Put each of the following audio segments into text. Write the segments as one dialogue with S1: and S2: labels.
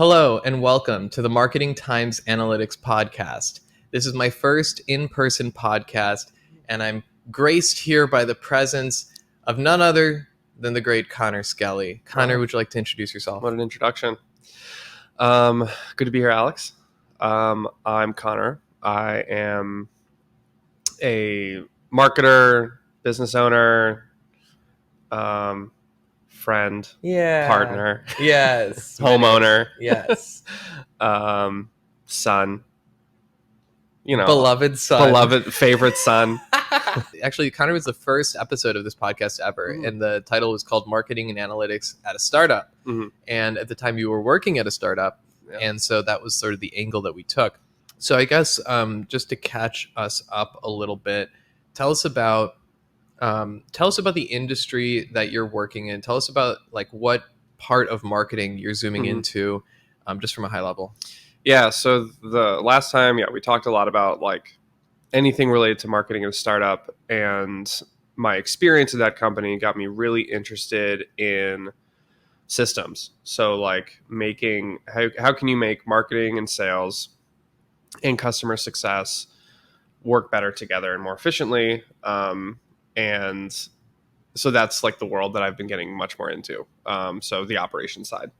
S1: Hello and welcome to the Marketing Times Analytics podcast. This is my first in-person podcast, and I'm graced here by the presence of none other than the great Connor Skelly. Connor, would you like to introduce yourself?
S2: What an introduction. Good to be here, Alex. I'm Connor. I am a marketer, business owner, friend, partner,
S1: Yes.
S2: homeowner,
S1: Yes.
S2: son,
S1: Beloved son.
S2: beloved favorite son.
S1: Actually, Connor was the first episode of this podcast ever, and the title was called Marketing and Analytics at a Startup.
S2: Mm-hmm.
S1: And at the time you were working at a startup, and so that was sort of the angle that we took. So I guess just to catch us up a little bit, tell us about the industry that you're working in. Tell us about like what part of marketing you're zooming into, just from a high level.
S2: Yeah. So the last time, we talked a lot about like anything related to marketing in a startup, and my experience at that company got me really interested in systems. So like making, how can you make marketing and sales and customer success work better together and more efficiently? And so that's like the world that I've been getting much more into. So the operations side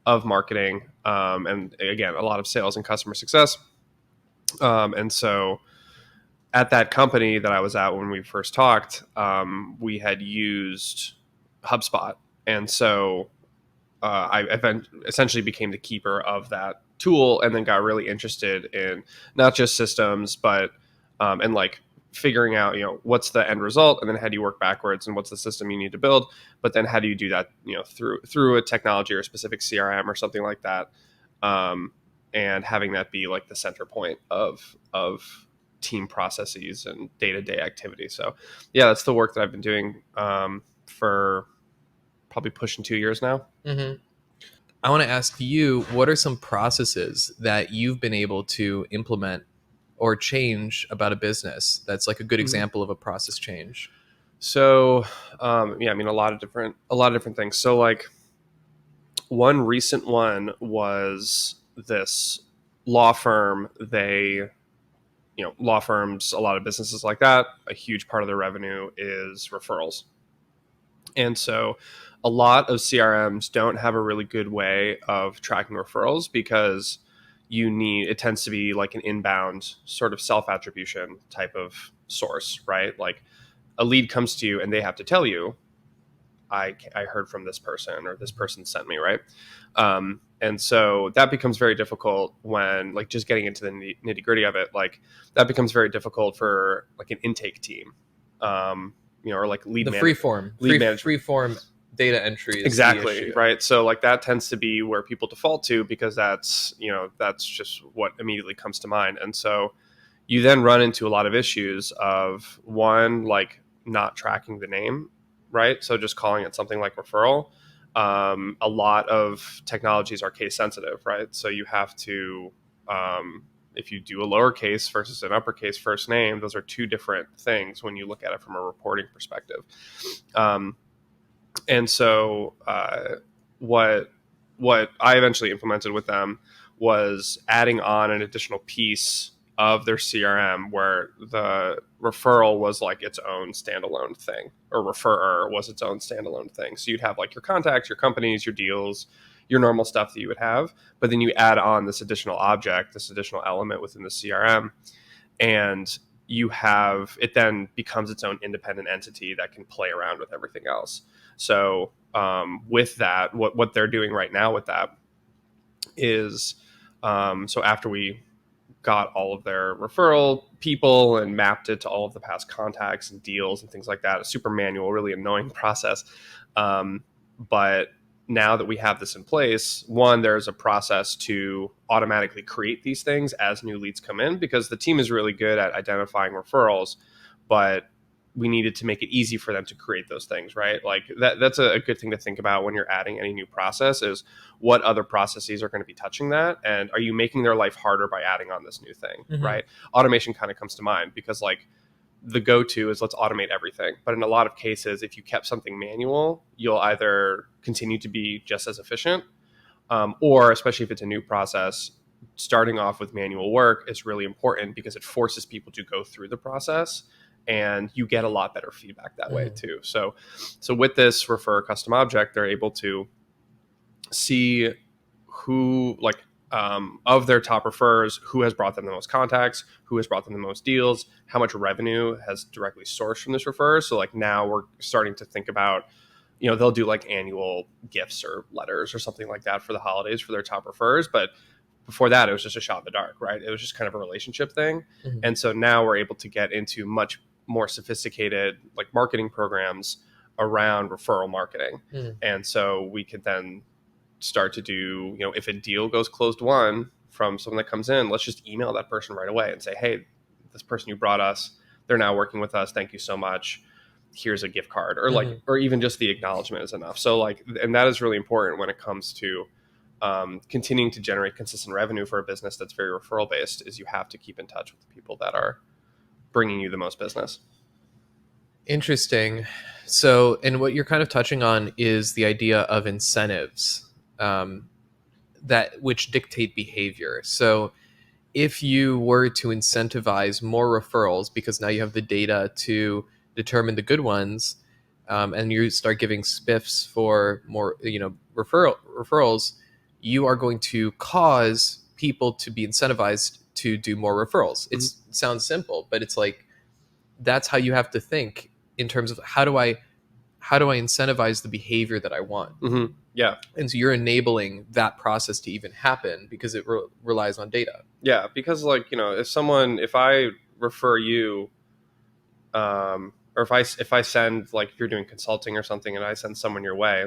S2: of marketing, and again, a lot of sales and customer success. And so at that company that I was at when we first talked, we had used HubSpot. And so I essentially became the keeper of that tool, and then got really interested in not just systems, but and like figuring out, what's the end result, and then how do you work backwards, and what's the system you need to build, but then how do you do that, through a technology or a specific CRM or something like that, and having that be like the center point of team processes and day-to-day activity. So yeah, that's the work that I've been doing for probably pushing 2 years now.
S1: I want to ask you, what are some processes that you've been able to implement or change about a business that's like a good example of a process change?
S2: So a lot of different things. So like one recent one was this law firm. Law firms, a lot of businesses like that, a huge part of their revenue is referrals. And so a lot of CRMs don't have a really good way of tracking referrals, because it tends to be like an inbound sort of self-attribution type of source, right? Like a lead comes to you and they have to tell you, I heard from this person, or this person sent me, right? And so that becomes very difficult when, like, just getting into the nitty gritty of it, like that becomes very difficult for like an intake team, or like lead
S1: freeform data entry.
S2: Exactly. Right. So like that tends to be where people default to, because that's just what immediately comes to mind. And so you then run into a lot of issues of, one, like not tracking the name, right? So just calling it something like referral. A lot of technologies are case sensitive, right? So you have to, if you do a lowercase versus an uppercase first name, those are two different things when you look at it from a reporting perspective. And so what I eventually implemented with them was adding on an additional piece of their CRM, where the referral was like its own standalone thing, or referrer was its own standalone thing. So you'd have like your contacts, your companies, your deals, your normal stuff that you would have, but then you add on this additional object, this additional element within the CRM, and it then becomes its own independent entity that can play around with everything else. So with that, what they're doing right now with that is, so after we got all of their referral people and mapped it to all of the past contacts and deals and things like that, a super manual, really annoying process. But now that we have this in place, one, there's a process to automatically create these things as new leads come in, because the team is really good at identifying referrals, but we needed to make it easy for them to create those things, right? Like that's a good thing to think about when you're adding any new process, is what other processes are going to be touching that, and are you making their life harder by adding on this new thing, right? Automation kind of comes to mind, because like the go-to is let's automate everything. But in a lot of cases, if you kept something manual, you'll either continue to be just as efficient, Or especially if it's a new process, starting off with manual work is really important because it forces people to go through the process, and you get a lot better feedback that way too. So with this refer custom object, they're able to see who, like, of their top refers, who has brought them the most contacts, who has brought them the most deals, how much revenue has directly sourced from this refer. So like now we're starting to think about, they'll do like annual gifts or letters or something like that for the holidays for their top refers. But before that, it was just a shot in the dark, right? It was just kind of a relationship thing. Mm-hmm. And so now we're able to get into much more sophisticated like marketing programs around referral marketing. Mm-hmm. And so we could then start to do, if a deal goes closed won from someone that comes in, let's just email that person right away and say, hey, this person you brought us, they're now working with us. Thank you so much. Here's a gift card, or like, or even just the acknowledgement is enough. So like, and that is really important when it comes to continuing to generate consistent revenue for a business that's very referral based, is you have to keep in touch with the people that are bringing you the most business.
S1: Interesting. So, and what you're kind of touching on is the idea of incentives, that which dictate behavior. So if you were to incentivize more referrals, because now you have the data to determine the good ones, and you start giving spiffs for more, referrals, you are going to cause people to be incentivized to do more referrals. Mm-hmm. It sounds simple, but it's like, that's how you have to think in terms of how do I incentivize the behavior that I want?
S2: Mm-hmm. Yeah.
S1: And so you're enabling that process to even happen because it relies on data.
S2: Yeah. Because like, if I refer you, or if I send, like, if you're doing consulting or something and I send someone your way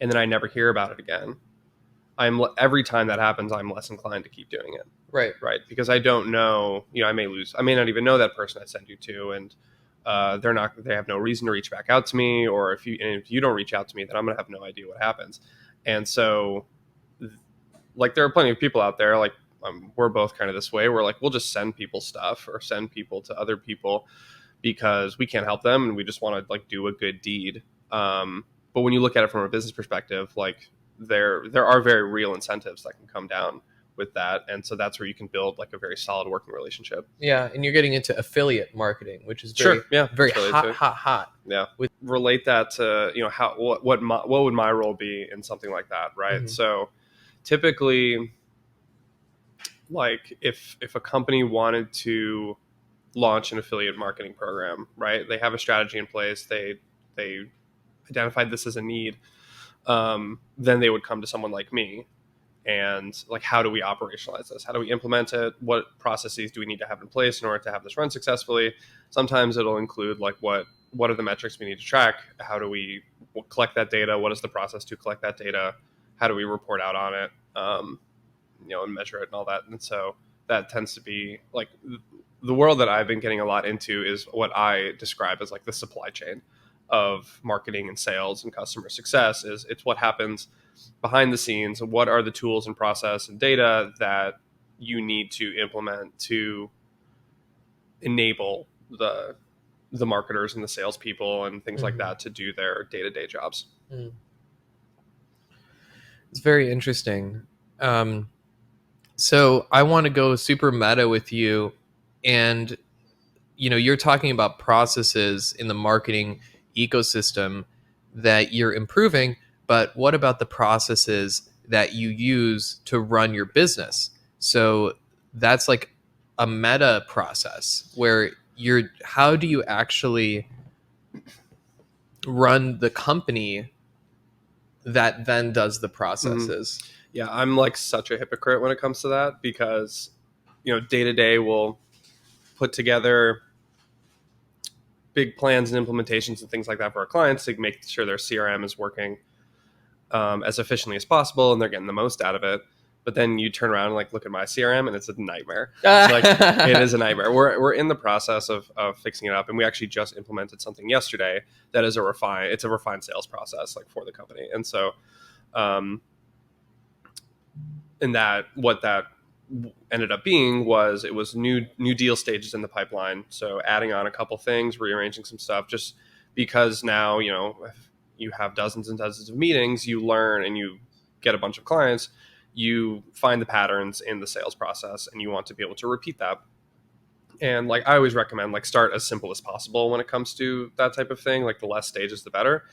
S2: and then I never hear about it again, every time that happens, I'm less inclined to keep doing it.
S1: Right.
S2: Right. Because I don't know, I may not even know that person I send you to, and they have no reason to reach back out to me, or if you don't reach out to me, then I'm going to have no idea what happens. And so like, there are plenty of people out there, like, we're both kind of this way, where like, we'll just send people stuff or send people to other people because we can't help them and we just want to like do a good deed. But when you look at it from a business perspective, like, there are very real incentives that can come down with that, and so that's where you can build like a very solid working relationship.
S1: Yeah, and you're getting into affiliate marketing, which is very hot.
S2: Yeah, relate that to what would my role be in something like that, right? Mm-hmm. So typically, like, if a company wanted to launch an affiliate marketing program, right? They have a strategy in place. They identified this as a need. Then they would come to someone like me and like, how do we operationalize this? How do we implement it? What processes do we need to have in place in order to have this run successfully? Sometimes it'll include like, what are the metrics we need to track? How do we collect that data? What is the process to collect that data? How do we report out on it? And measure it and all that. And so that tends to be like, the world that I've been getting a lot into is what I describe as like the supply chain of marketing and sales and customer success. It's what happens behind the scenes, and what are the tools and process and data that you need to implement to enable the marketers and the salespeople and things like that to do their day-to-day jobs.
S1: It's very interesting. So I want to go super meta with you, and you're talking about processes in the marketing ecosystem that you're improving, but what about the processes that you use to run your business? So that's like a meta process where how do you actually run the company that then does the processes?
S2: Mm-hmm. Yeah, I'm like such a hypocrite when it comes to that, because day to day we'll put together big plans and implementations and things like that for our clients to make sure their CRM is working as efficiently as possible and they're getting the most out of it. But then you turn around and like look at my CRM and it's a nightmare. Like, it is a nightmare. We're in the process of fixing it up, and we actually just implemented something yesterday that is a refined sales process, like, for the company. And so what that ended up being was, it was new deal stages in the pipeline. So adding on a couple things, rearranging some stuff, just because now, if you have dozens and dozens of meetings, you learn and you get a bunch of clients, you find the patterns in the sales process and you want to be able to repeat that. And like I always recommend, like, start as simple as possible when it comes to that type of thing. Like the less stages, the better.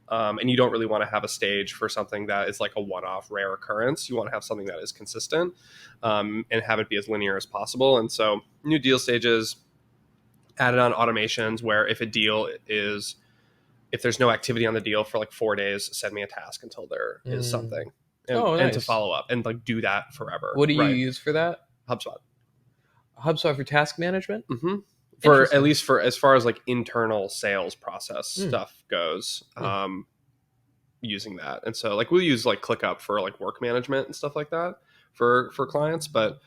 S2: And you don't really want to have a stage for something that is like a one-off rare occurrence. You want to have something that is consistent, and have it be as linear as possible. And so new deal stages, added on automations where if there's no activity on the deal for like 4 days, send me a task until there is something, and
S1: Nice.
S2: to follow up and like do that forever.
S1: What do you use for that?
S2: HubSpot.
S1: HubSpot for task management?
S2: Mm-hmm. For at least for as far as like internal sales process stuff goes, using that. And so like we'll use like ClickUp for like work management and stuff like that for clients, but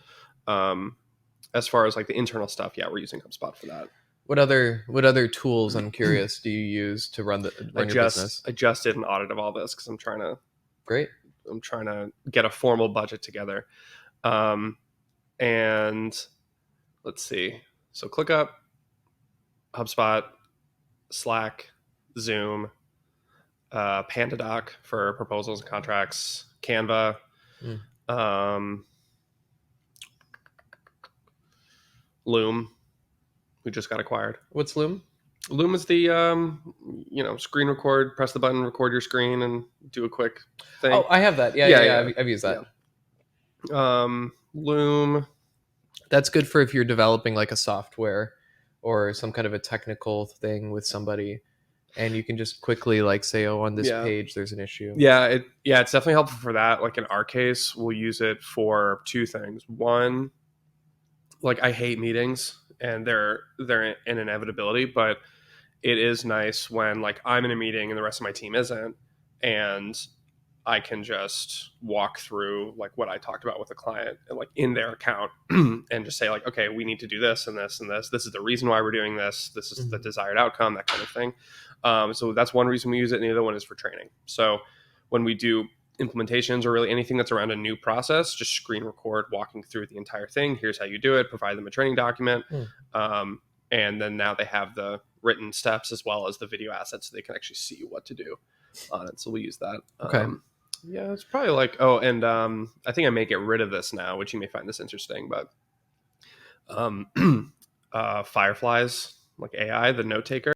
S2: as far as like the internal stuff, yeah, we're using HubSpot for that.
S1: What other tools, I'm curious, do you use to run your business?
S2: I just did an audit of all this because I'm trying to get a formal budget together. And let's see. So ClickUp, HubSpot, Slack, Zoom, PandaDoc for proposals and contracts, Canva, Loom, who just got acquired.
S1: What's Loom?
S2: Loom is the screen record, press the button, record your screen, and do a quick thing.
S1: Oh, I have that. Yeah. I've used that.
S2: Yeah. Loom.
S1: That's good for if you're developing like a software or some kind of a technical thing with somebody, and you can just quickly like say, oh, on this page there's an issue.
S2: Yeah, it's definitely helpful for that. Like in our case, we'll use it for two things. One, like I hate meetings and they're an inevitability, but it is nice when like I'm in a meeting and the rest of my team isn't, and I can just walk through like what I talked about with the client and like in their account and just say like, okay, we need to do this and this and this. This is the reason why we're doing this. This is the desired outcome, that kind of thing. So that's one reason we use it. And the other one is for training. So when we do implementations or really anything that's around a new process, just screen record walking through the entire thing. Here's how you do it. Provide them a training document. And then now they have the written steps as well as the video assets so they can actually see what to do on it. So we use that.
S1: Okay.
S2: Yeah, it's probably like, I think I may get rid of this now, which you may find this interesting, but Fireflies, like AI, the note taker.